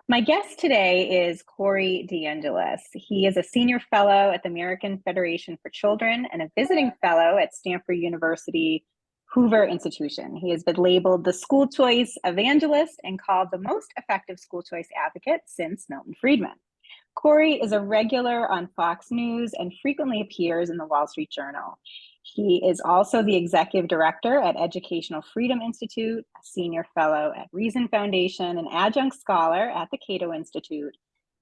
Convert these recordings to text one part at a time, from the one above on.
My guest today is Corey DeAngelis. He is a senior fellow at the American Federation for Children and a visiting fellow at Stanford University Hoover Institution. He has been labeled the school choice evangelist and called the most effective school choice advocate since Milton Friedman. Corey is a regular on Fox News and frequently appears in the Wall Street Journal. He is also the executive director at Educational Freedom Institute, a senior fellow at Reason Foundation, an adjunct scholar at the Cato Institute,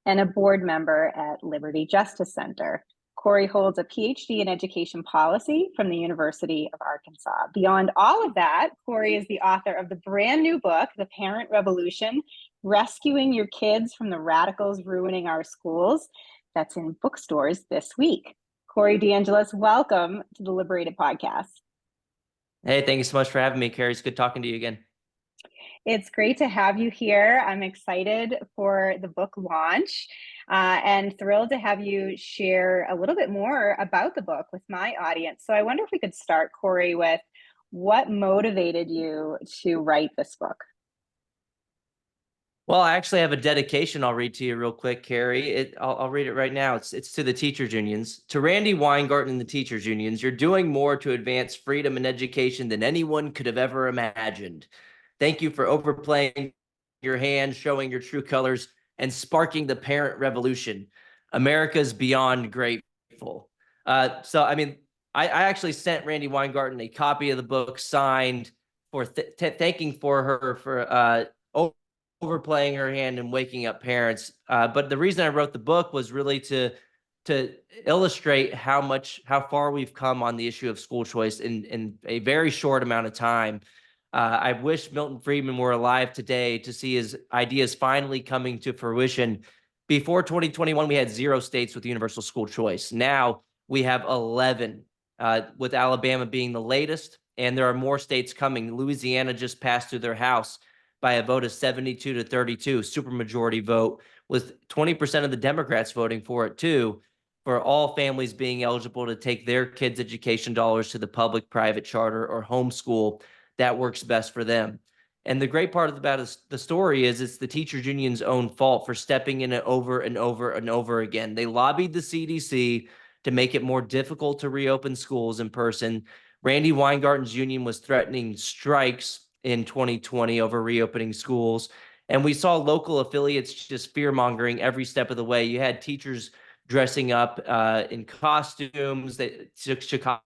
and a board member at Liberty Justice Center. Corey holds a PhD in education policy from the University of Arkansas. Beyond all of that, Corey is the author of the brand new book, The Parent Revolution: Rescuing Your Kids from the Radicals Ruining Our Schools. That's in bookstores this week. Corey DeAngelis, welcome to the Liberated Podcast. Hey, thank you so much for having me, Carrie. It's good talking to you again. It's great to have you here. I'm excited for the book launch and thrilled to have you share a little bit more about the book with my audience. So I wonder if we could start, Corey, with what motivated you to write this book? Well, I actually have a dedication I'll read to you real quick, Carrie. I'll read it right now. It's to the teachers unions. To Randy Weingarten and the teachers unions, you're doing more to advance freedom and education than anyone could have ever imagined. Thank you for overplaying your hand, showing your true colors, and sparking the parent revolution. America's beyond grateful. I actually sent Randy Weingarten a copy of the book signed for thanking for her for overplaying her hand and waking up parents. But the reason I wrote the book was really to illustrate how far we've come on the issue of school choice in a very short amount of time. I wish Milton Friedman were alive today to see his ideas finally coming to fruition. Before 2021, we had 0 states with universal school choice. Now we have 11, with Alabama being the latest, and there are more states coming. Louisiana just passed through their House by a vote of 72 to 32, supermajority vote, with 20% of the Democrats voting for it too, for all families being eligible to take their kids' education dollars to the public, private, charter, or homeschool that works best for them. And the great part about the story is it's the teachers union's own fault for stepping in it over and over and over again. They lobbied the CDC to make it more difficult to reopen schools in person. Randy Weingarten's union was threatening strikes in 2020 over reopening schools. And we saw local affiliates just fear-mongering every step of the way. You had teachers dressing up in costumes. The Chicago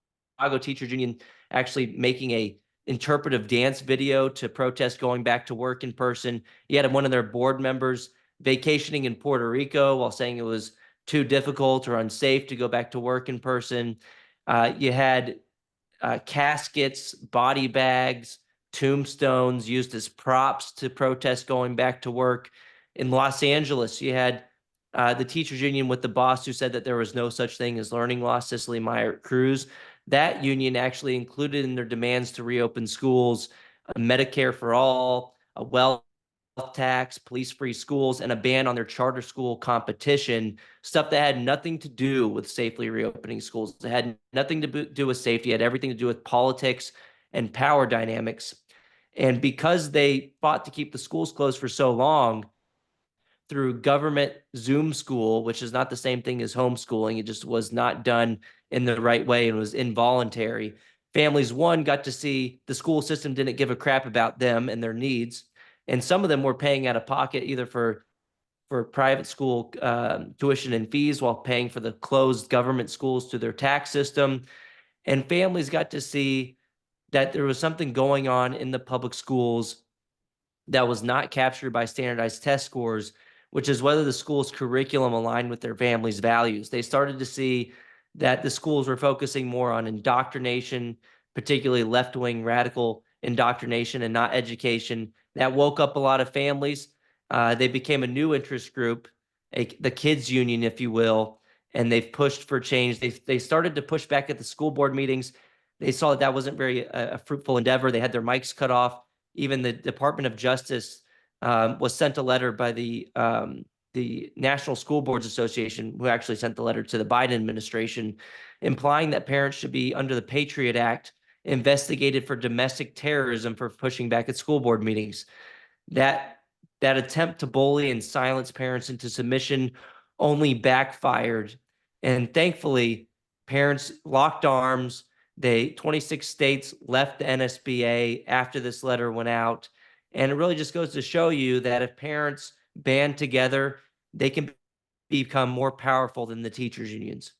Teachers Union actually making a interpretive dance video to protest going back to work in person. You had one of their board members vacationing in Puerto Rico while saying it was too difficult or unsafe to go back to work in person. You had caskets, body bags, tombstones used as props to protest going back to work. In Los Angeles, you had the teachers union with the boss who said that there was no such thing as learning loss, Cicely Meyer-Cruz. That union actually included in their demands to reopen schools Medicare for all, a wealth tax, police-free schools, and a ban on their charter school competition, stuff that had nothing to do with safely reopening schools. It had nothing to do with safety. It had everything to do with politics and power dynamics. And because they fought to keep the schools closed for so long through government Zoom school, which is not the same thing as homeschooling, it just was not done in the right way and was involuntary. Families, one, got to see the school system didn't give a crap about them and their needs. And some of them were paying out of pocket either for private school tuition and fees while paying for the closed government schools through their tax system. And families got to see that there was something going on in the public schools that was not captured by standardized test scores, which is whether the school's curriculum aligned with their family's values. They started to see that the schools were focusing more on indoctrination, particularly left-wing radical indoctrination and not education. That woke up a lot of families. They became a new interest group, the kids union, if you will, and they've pushed for change. They started to push back at the school board meetings. They saw that wasn't very a fruitful endeavor. They had their mics cut off. Even the Department of Justice was sent a letter by the National School Boards Association, who actually sent the letter to the Biden administration, implying that parents should be, under the Patriot Act, investigated for domestic terrorism for pushing back at school board meetings. That that attempt to bully and silence parents into submission only backfired. And thankfully, parents locked arms. 26 states left the NSBA after this letter went out. And it really just goes to show you that if parents band together, they can become more powerful than the teachers' unions.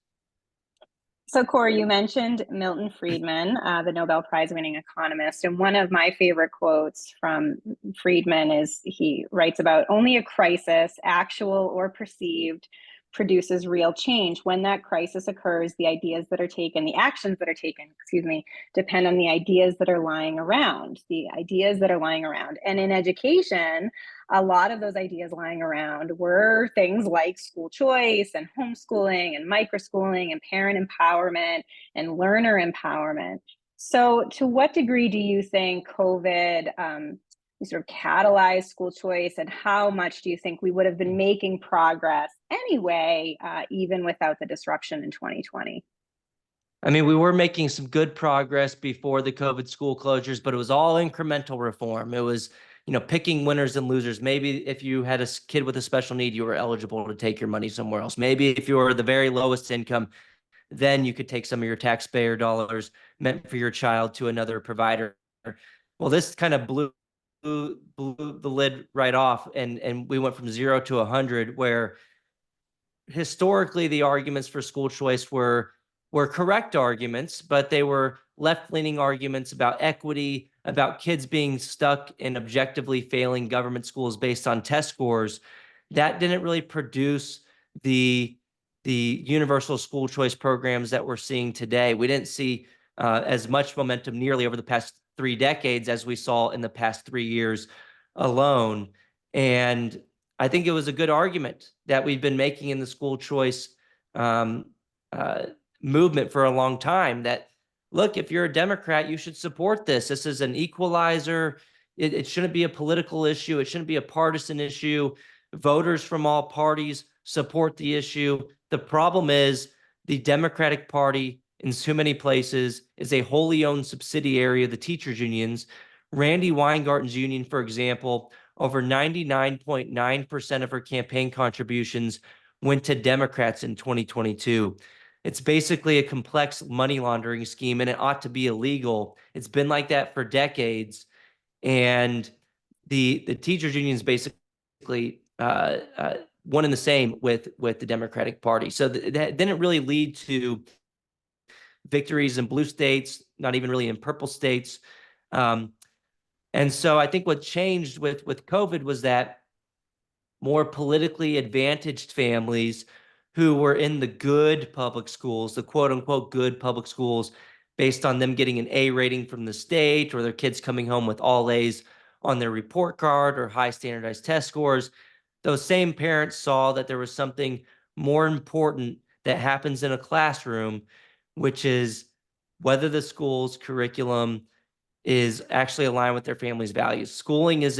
So, Corey, you mentioned Milton Friedman, the Nobel Prize winning economist. And one of my favorite quotes from Friedman is he writes about only a crisis, actual or perceived, produces real change. When that crisis occurs, the ideas that are taken, the actions that are taken, depend on the ideas that are lying around, And in education, a lot of those ideas lying around were things like school choice and homeschooling and microschooling and parent empowerment and learner empowerment. So, to what degree do you think COVID sort of catalyzed school choice, and how much do you think we would have been making progress anyway, even without the disruption in 2020? I mean, we were making some good progress before the COVID school closures, but it was all incremental reform. It was, picking winners and losers. Maybe if you had a kid with a special need, you were eligible to take your money somewhere else. Maybe if you were the very lowest income, then you could take some of your taxpayer dollars meant for your child to another provider. Well, this kind of blew the lid right off, and we went from 0 to 100, where historically the arguments for school choice were correct arguments, but they were left-leaning arguments about equity, about kids being stuck in objectively failing government schools based on test scores. That didn't really produce the universal school choice programs that we're seeing today. We didn't see as much momentum nearly over the past 3 decades as we saw in the past 3 years alone. And I think it was a good argument that we've been making in the school choice movement for a long time, that, look, if you're a Democrat, you should support this. This is an equalizer. It shouldn't be a political issue. It shouldn't be a partisan issue. Voters from all parties support the issue. The problem is the Democratic Party in so many places is a wholly owned subsidiary of the teachers unions. Randi Weingarten's union, for example, over 99.9% of her campaign contributions went to Democrats in 2022. It's basically a complex money laundering scheme, and it ought to be illegal. It's been like that for decades. And the teachers unions basically one and the same with the Democratic Party. So that didn't really lead to victories in blue states, not even really in purple states. And so I think what changed with COVID was that more politically advantaged families who were in the good public schools, the quote unquote good public schools, based on them getting an A rating from the state, or their kids coming home with all A's on their report card or high standardized test scores, those same parents saw that there was something more important that happens in a classroom, which is whether the school's curriculum is actually aligned with their family's values. Schooling is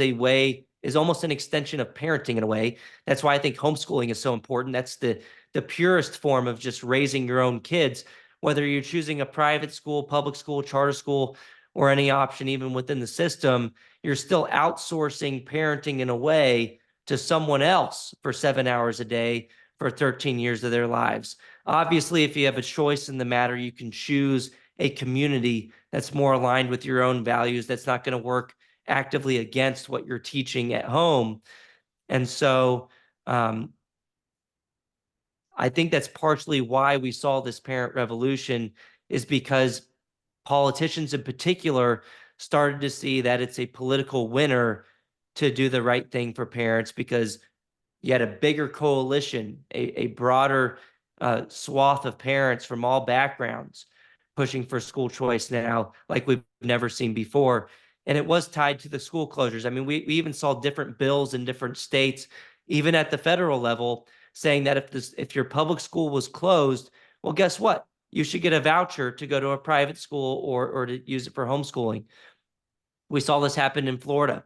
almost an extension of parenting in a way. That's why I think homeschooling is so important. That's the purest form of just raising your own kids, whether you're choosing a private school, public school, charter school, or any option even within the system. You're still outsourcing parenting in a way to someone else for 7 hours a day for 13 years of their lives. Obviously, if you have a choice in the matter, you can choose a community that's more aligned with your own values, that's not going to work actively against what you're teaching at home. And so I think that's partially why we saw this parent revolution, is because politicians in particular started to see that it's a political winner to do the right thing for parents, because you had a bigger coalition, a broader swath of parents from all backgrounds pushing for school choice now, like we've never seen before. And it was tied to the school closures. I mean, we even saw different bills in different states, even at the federal level, saying that if your public school was closed, well, guess what? You should get a voucher to go to a private school or to use it for homeschooling. We saw this happen in Florida.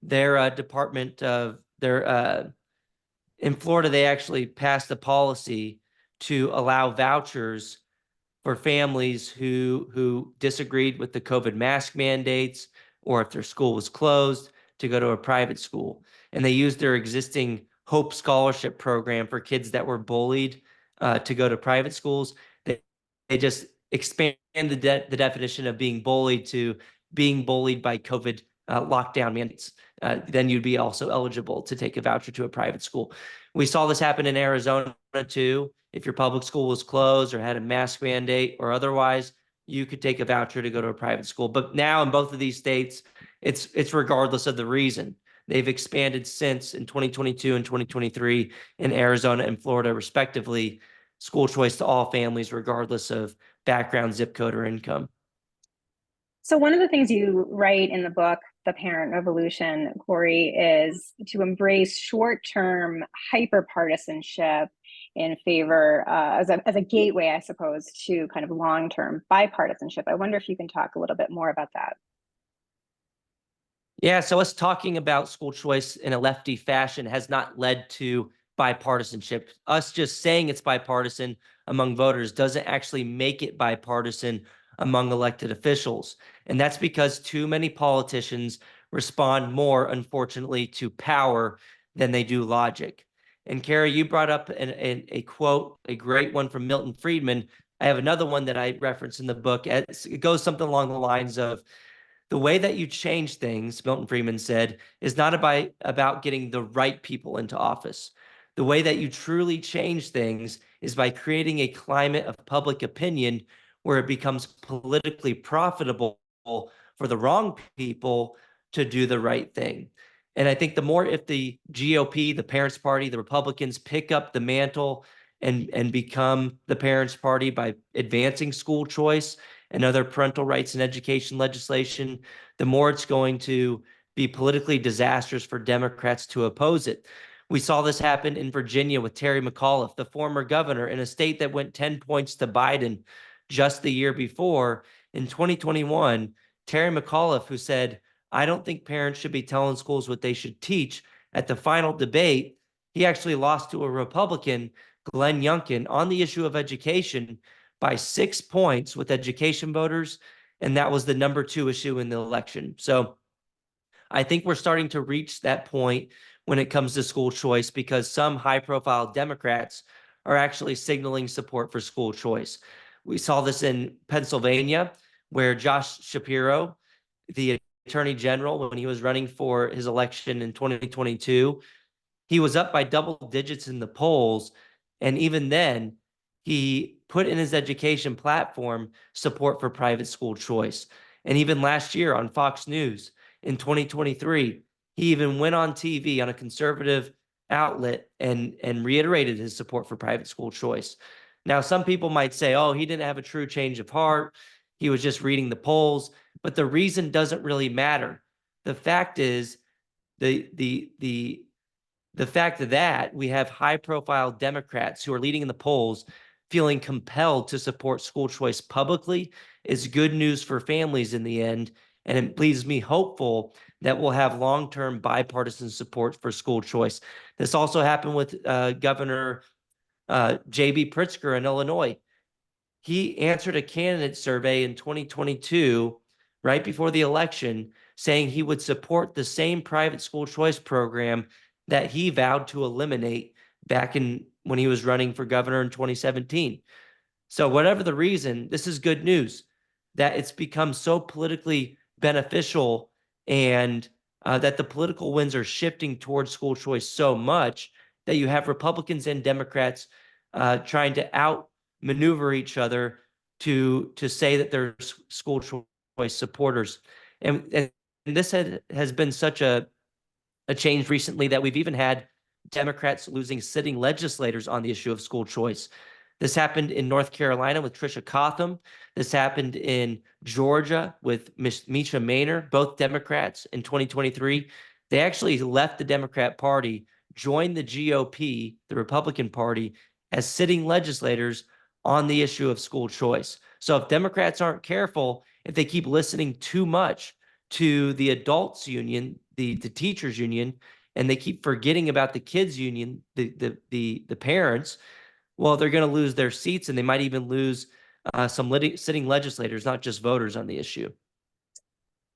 Their department of in Florida, they actually passed a policy to allow vouchers for families who disagreed with the COVID mask mandates, or if their school was closed. to go to a private school. And they used their existing Hope Scholarship program for kids that were bullied to go to private schools. They just expand the definition of being bullied to being bullied by COVID lockdown mandates. Then you'd be also eligible to take a voucher to a private school. We saw this happen in Arizona too. If your public school was closed or had a mask mandate or otherwise, you could take a voucher to go to a private school. But now in both of these states, it's regardless of the reason. They've expanded since in 2022 and 2023 in Arizona and Florida, respectively, school choice to all families, regardless of background, zip code, or income. So one of the things you write in the book, The Parent Revolution, Corey, is to embrace short-term hyper-partisanship in favor as a gateway, I suppose, to kind of long-term bipartisanship. I wonder if you can talk a little bit more about that. Yeah, so us talking about school choice in a lefty fashion has not led to bipartisanship. Us just saying it's bipartisan among voters doesn't actually make it bipartisan among elected officials. And that's because too many politicians respond more, unfortunately, to power than they do logic. And Carrie, you brought up a quote, a great one from Milton Friedman. I have another one that I reference in the book. It goes something along the lines of, the way that you change things, Milton Friedman said, is not about getting the right people into office. The way that you truly change things is by creating a climate of public opinion where it becomes politically profitable for the wrong people to do the right thing. And I think the more, if the GOP, the Parents Party, the Republicans pick up the mantle and become the Parents Party by advancing school choice and other parental rights and education legislation, the more it's going to be politically disastrous for Democrats to oppose it. We saw this happen in Virginia with Terry McAuliffe, the former governor, in a state that went 10 points to Biden just the year before. In 2021, Terry McAuliffe, who said, I don't think parents should be telling schools what they should teach, at the final debate, he actually lost to a Republican, Glenn Youngkin, on the issue of education by 6 points with education voters. And that was the number 2 issue in the election. So I think we're starting to reach that point when it comes to school choice, because some high-profile Democrats are actually signaling support for school choice. We saw this in Pennsylvania, where Josh Shapiro, the attorney general, when he was running for his election in 2022, he was up by double digits in the polls. And even then, he put in his education platform support for private school choice. And even last year on Fox News in 2023, he even went on TV on a conservative outlet and reiterated his support for private school choice. Now, some people might say, oh, he didn't have a true change of heart. He was just reading the polls. But the reason doesn't really matter. The fact is, the fact that we have high-profile Democrats who are leading in the polls feeling compelled to support school choice publicly is good news for families in the end, and it leaves me hopeful that we'll have long-term bipartisan support for school choice. This also happened with Governor J.B. Pritzker in Illinois. He answered a candidate survey in 2022, right before the election, saying he would support the same private school choice program that he vowed to eliminate back in when he was running for governor in 2017. So whatever the reason, this is good news that it's become so politically beneficial, and that the political winds are shifting towards school choice so much that you have Republicans and Democrats trying to outmaneuver each other to say that they're school choice supporters. And this has been such a change recently that we've even had Democrats losing sitting legislators on the issue of school choice. This happened in North Carolina with Tricia Cotham. This happened in Georgia with Misha Maynor, both Democrats in 2023. They actually left the Democrat Party, joined the GOP, the Republican Party, as sitting legislators on the issue of school choice. So if Democrats aren't careful, if they keep listening too much to the adults union, the teachers union, and they keep forgetting about the kids union, the parents, well, they're going to lose their seats, and they might even lose some sitting legislators, not just voters, on the issue.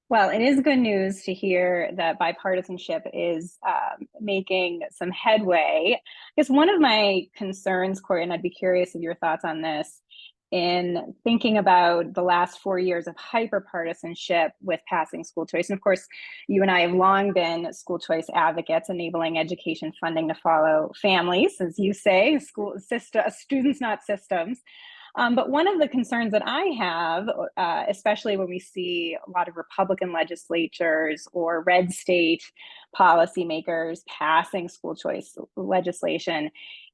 Well, it is good news to hear that bipartisanship is making some headway. I guess one of my concerns, Corey, and I'd be curious of your thoughts on this, in thinking about the last 4 years of hyperpartisanship with passing school choice. And of course, you and I have long been school choice advocates, enabling education funding to follow families, as you say, school system, students, not systems. But one of the concerns that I have, especially when we see a lot of Republican legislatures or red state policymakers passing school choice legislation,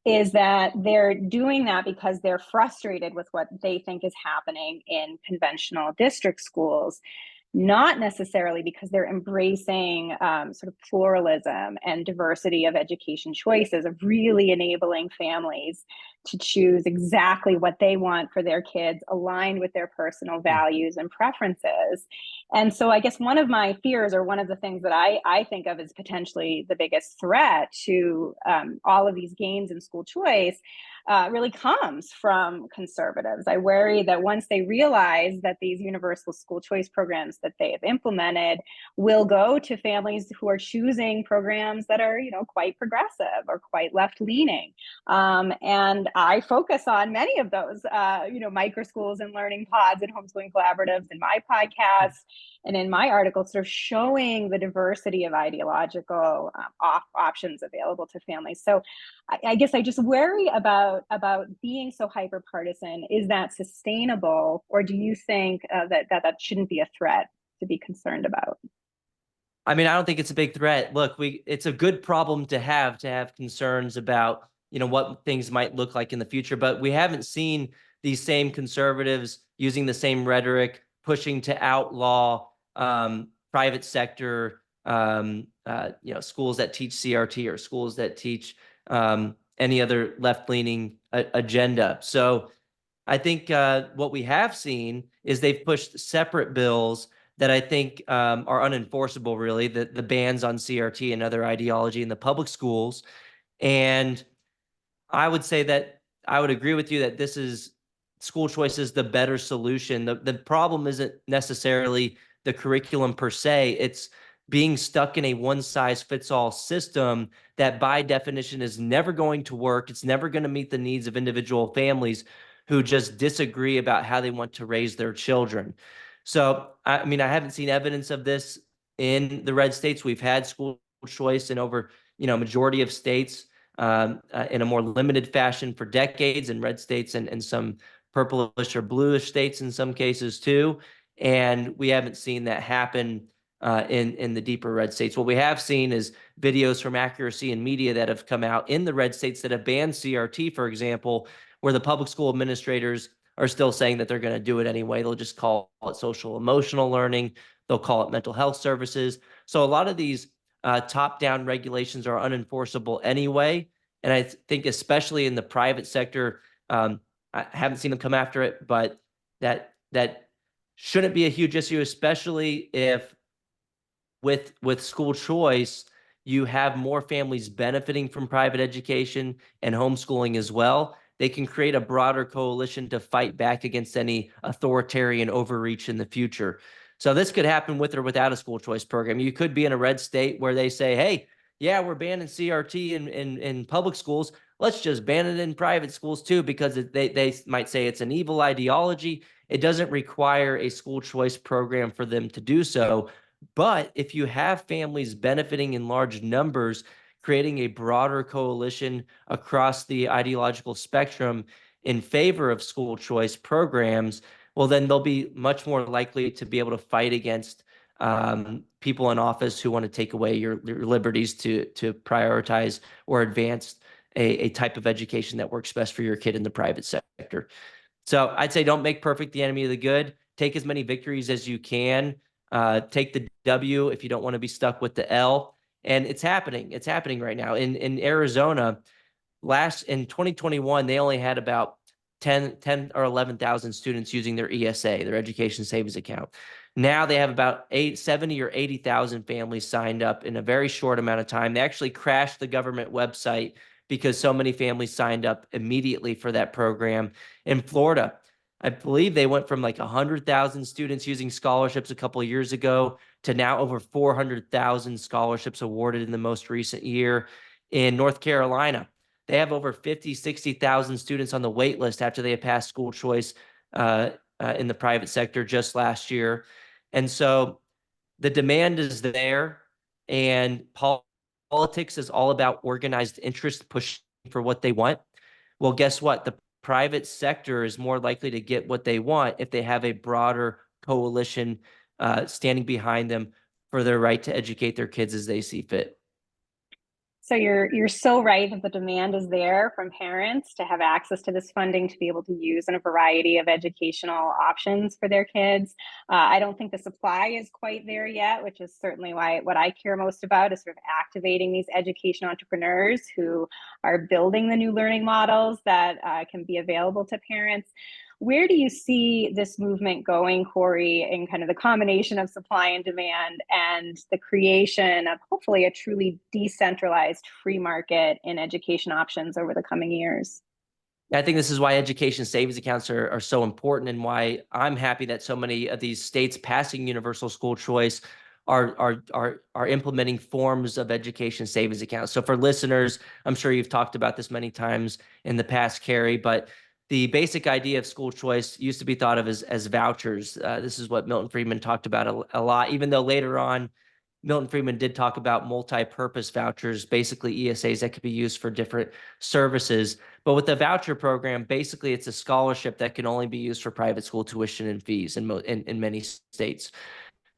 is that they're doing that because they're frustrated with what they think is happening in conventional district schools, not necessarily because they're embracing sort of pluralism and diversity of education choices, of really enabling families to choose exactly what they want for their kids, aligned with their personal values and preferences. And so I guess one of my fears, or one of the things that I think of as potentially the biggest threat to all of these gains in school choice, really comes from conservatives. I worry that once they realize that these universal school choice programs that they have implemented will go to families who are choosing programs that are, quite progressive or quite left leaning. And I focus on many of those, micro schools and learning pods and homeschooling collaboratives in my podcast and in my article, sort of showing the diversity of ideological options available to families. So I guess I just worry about being so hyper partisan. Is that sustainable, or do you think that shouldn't be a threat to be concerned about? I mean, I don't think it's a big threat. Look, it's a good problem to have concerns about, what things might look like in the future, but we haven't seen these same conservatives using the same rhetoric, pushing to outlaw private sector, schools that teach CRT or schools that teach any other left-leaning agenda. So I think what we have seen is they've pushed separate bills that I think are unenforceable, really, the bans on CRT and other ideology in the public schools. And I would say that I would agree with you that this is school choice is the better solution. The problem isn't necessarily the curriculum per se. It's being stuck in a one-size-fits-all system that by definition is never going to work. It's never going to meet the needs of individual families who just disagree about how they want to raise their children. So, I mean, I haven't seen evidence of this in the red states. We've had school choice in over, majority of states in a more limited fashion for decades, in red states and some purplish or bluish states in some cases too. And we haven't seen that happen in the deeper red states. What we have seen is videos from Accuracy and Media that have come out in the red states that have banned CRT, for example, where the public school administrators are still saying that they're going to do it anyway. They'll just call it social emotional learning. They'll call it mental health services. So a lot of these top-down regulations are unenforceable anyway. And I think especially in the private sector, I haven't seen them come after it, but that shouldn't be a huge issue, especially if with school choice, you have more families benefiting from private education and homeschooling as well. They can create a broader coalition to fight back against any authoritarian overreach in the future. So this could happen with or without a school choice program. You could be in a red state where they say, hey, yeah, we're banning CRT in public schools. Let's just ban it in private schools too, because they might say it's an evil ideology. It doesn't require a school choice program for them to do so. But if you have families benefiting in large numbers, creating a broader coalition across the ideological spectrum in favor of school choice programs, well, then they'll be much more likely to be able to fight against people in office who want to take away your liberties to prioritize or advance a type of education that works best for your kid in the private sector. So I'd say don't make perfect the enemy of the good. Take as many victories as you can. Take the W if you don't want to be stuck with the L. And it's happening. It's happening right now. In Arizona, in 2021, they only had about 10 or 11,000 students using their ESA, their education savings account. Now they have about 70 or 80,000 families signed up in a very short amount of time. They actually crashed the government website because so many families signed up immediately for that program. In Florida, I believe they went from like 100,000 students using scholarships a couple of years ago to now over 400,000 scholarships awarded in the most recent year. In North Carolina, they have over 50, 60,000 students on the wait list after they have passed school choice in the private sector just last year. And so the demand is there, and politics is all about organized interest pushing for what they want. Well, guess what? The private sector is more likely to get what they want if they have a broader coalition standing behind them for their right to educate their kids as they see fit. So you're so right that the demand is there from parents to have access to this funding to be able to use in a variety of educational options for their kids. I don't think the supply is quite there yet, which is certainly why what I care most about is sort of activating these education entrepreneurs who are building the new learning models that can be available to parents. Where do you see this movement going, Corey, in kind of the combination of supply and demand and the creation of hopefully a truly decentralized free market in education options over the coming years? I think this is why education savings accounts are so important, and why I'm happy that so many of these states passing universal school choice are implementing forms of education savings accounts. So for listeners, I'm sure you've talked about this many times in the past, Carrie, but the basic idea of school choice used to be thought of as vouchers. This is what Milton Friedman talked about a lot, even though later on Milton Friedman did talk about multi-purpose vouchers, basically ESAs that could be used for different services. But with the voucher program, basically it's a scholarship that can only be used for private school tuition and fees in many states.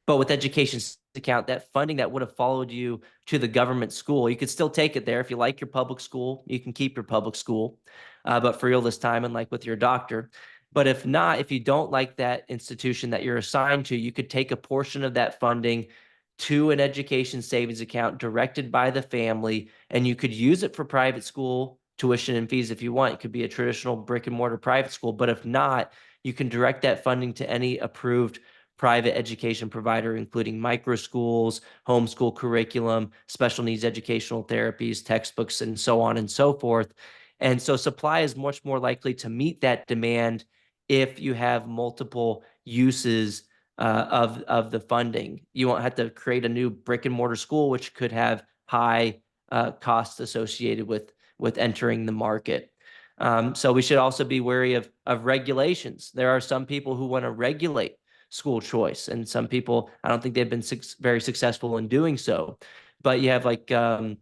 But with education account, that funding that would have followed you to the government school, you could still take it there. If you like your public school, you can keep your public school, but for real this time, and like with your doctor. But if not, if you don't like that institution that you're assigned to, you could take a portion of that funding to an education savings account directed by the family, and you could use it for private school tuition and fees if you want. It could be a traditional brick and mortar private school, but if not, you can direct that funding to any approved private education provider, including micro schools, homeschool curriculum, special needs educational therapies, textbooks, and so on and so forth. And so supply is much more likely to meet that demand if you have multiple uses of the funding. You won't have to create a new brick and mortar school, which could have high costs associated with entering the market. So we should also be wary of regulations. There are some people who want to regulate school choice, and some people, I don't think they've been very successful in doing so. But you have like in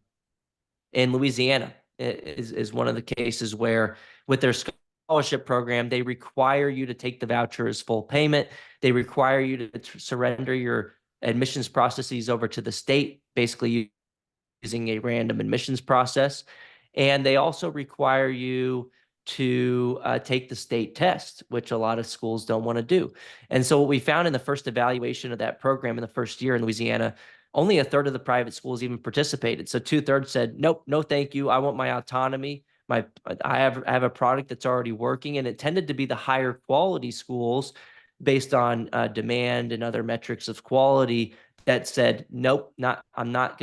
Louisiana is one of the cases where with their scholarship program, they require you to take the voucher as full payment. They require you to surrender your admissions processes over to the state, basically using a random admissions process. And they also require you to take the state test, which a lot of schools don't want to do. And so what we found in the first evaluation of that program in the first year in Louisiana, only a third of the private schools even participated. So 2/3 said, nope, no, thank you. I want my autonomy. I have a product that's already working. And it tended to be the higher quality schools based on demand and other metrics of quality that said, nope, I'm not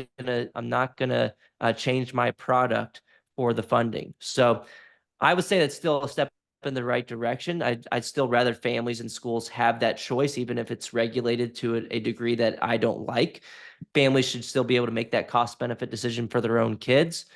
gonna change my product for the funding. So I would say that's still a step in the right direction. I'd still rather families and schools have that choice, even if it's regulated to a degree that I don't like. Families should still be able to make that cost benefit decision for their own kids.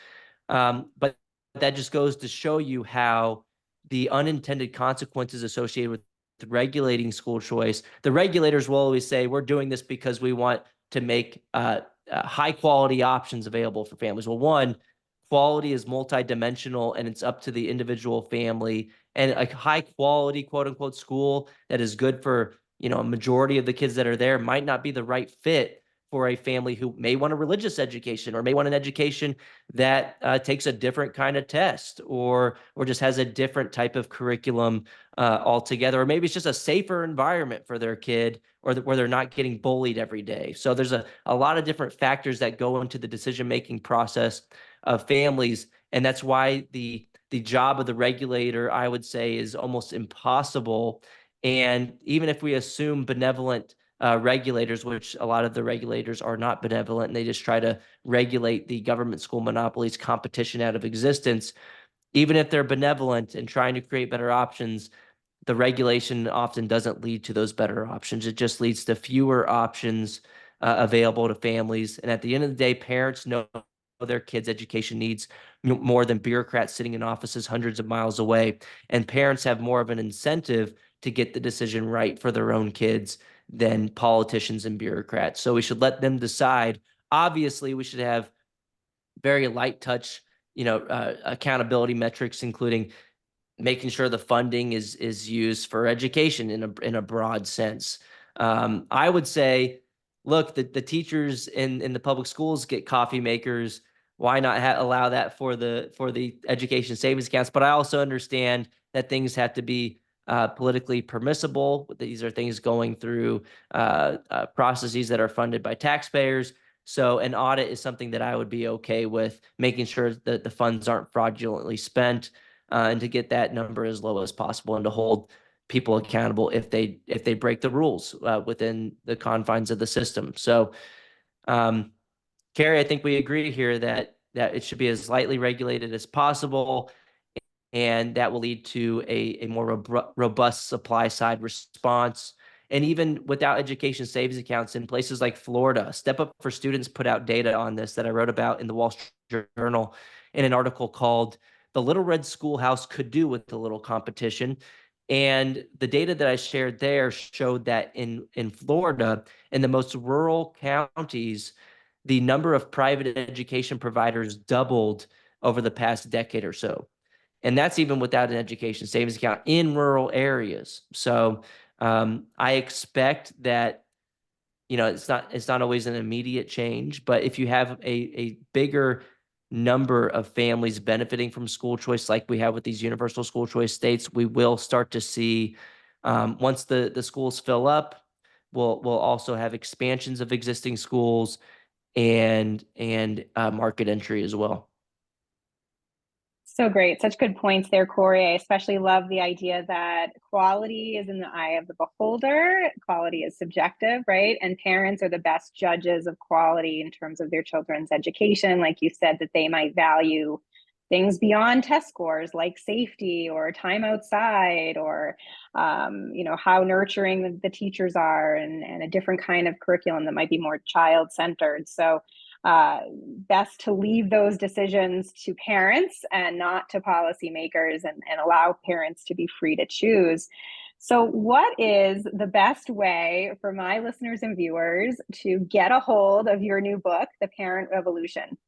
But that just goes to show you how the unintended consequences associated with regulating school choice, the regulators will always say, we're doing this because we want to make high quality options available for families. Well, one, quality is multidimensional, and it's up to the individual family. And a high quality, quote unquote, school that is good for, a majority of the kids that are there might not be the right fit for a family who may want a religious education, or may want an education that takes a different kind of test, or just has a different type of curriculum altogether, or maybe it's just a safer environment for their kid, or where they're not getting bullied every day. So there's a lot of different factors that go into the decision-making process of families, and that's why the job of the regulator, I would say, is almost impossible. And even if we assume benevolent regulators, which a lot of the regulators are not benevolent, and they just try to regulate the government school monopolies competition out of existence, even if they're benevolent and trying to create better options, the regulation often doesn't lead to those better options. It just leads to fewer options available to families. And at the end of the day, parents know their kids' education needs more than bureaucrats sitting in offices hundreds of miles away. And parents have more of an incentive to get the decision right for their own kids than politicians and bureaucrats. So we should let them decide. Obviously, we should have very light touch, accountability metrics, including making sure the funding is used for education in a broad sense. I would say, look, the teachers in the public schools get coffee makers. Why not allow that for the education savings accounts? But I also understand that things have to be politically permissible. These are things going through processes that are funded by taxpayers. So an audit is something that I would be okay with, making sure that the funds aren't fraudulently spent, and to get that number as low as possible, and to hold people accountable if they break the rules within the confines of the system. So, Carrie, I think we agree here that it should be as lightly regulated as possible, and that will lead to a more robust supply side response. And even without education savings accounts in places like Florida, Step Up for Students put out data on this that I wrote about in the Wall Street Journal in an article called "The Little Red Schoolhouse Could Do with a Little Competition." And the data that I shared there showed that in Florida, in the most rural counties, the number of private education providers doubled over the past decade or so. And that's even without an education savings account in rural areas. So I expect that, it's not always an immediate change, but if you have a bigger number of families benefiting from school choice, like we have with these universal school choice states, we will start to see, once the schools fill up, we'll also have expansions of existing schools and market entry as well. So great. Such good points there, Corey. I especially love the idea that quality is in the eye of the beholder. Quality is subjective, right? And parents are the best judges of quality in terms of their children's education. Like you said, that they might value things beyond test scores like safety or time outside, or how nurturing the teachers are, and a different kind of curriculum that might be more child-centered. So best to leave those decisions to parents and not to policymakers, and allow parents to be free to choose. So what is the best way for my listeners and viewers to get a hold of your new book, The Parent Revolution?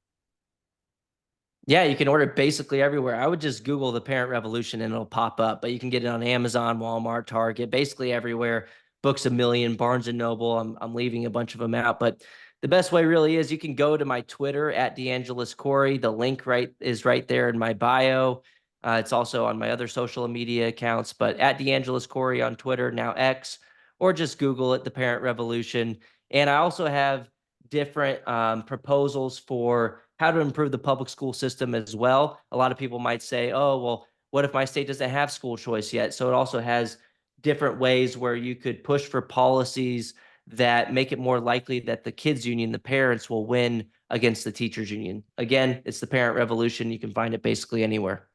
Yeah, you can order it basically everywhere. I would just Google The Parent Revolution and it'll pop up, but you can get it on Amazon, Walmart, Target, basically everywhere. Books A Million, Barnes and Noble. I'm leaving a bunch of them out, but the best way really is you can go to my Twitter at DeAngelis Corey. The link is right there in my bio. It's also on my other social media accounts, but at DeAngelis Corey on Twitter, now X, or just Google it, The Parent Revolution. And I also have different proposals for how to improve the public school system as well. A lot of people might say, oh, well, what if my state doesn't have school choice yet? So it also has different ways where you could push for policies that make it more likely that the kids union, the parents, will win against the teachers union. Again, it's The Parent Revolution. You can find it basically anywhere.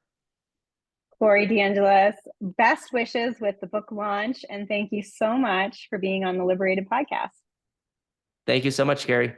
Corey DeAngelis, best wishes with the book launch, and thank you so much for being on the Liberated podcast. Thank you so much, Carrie.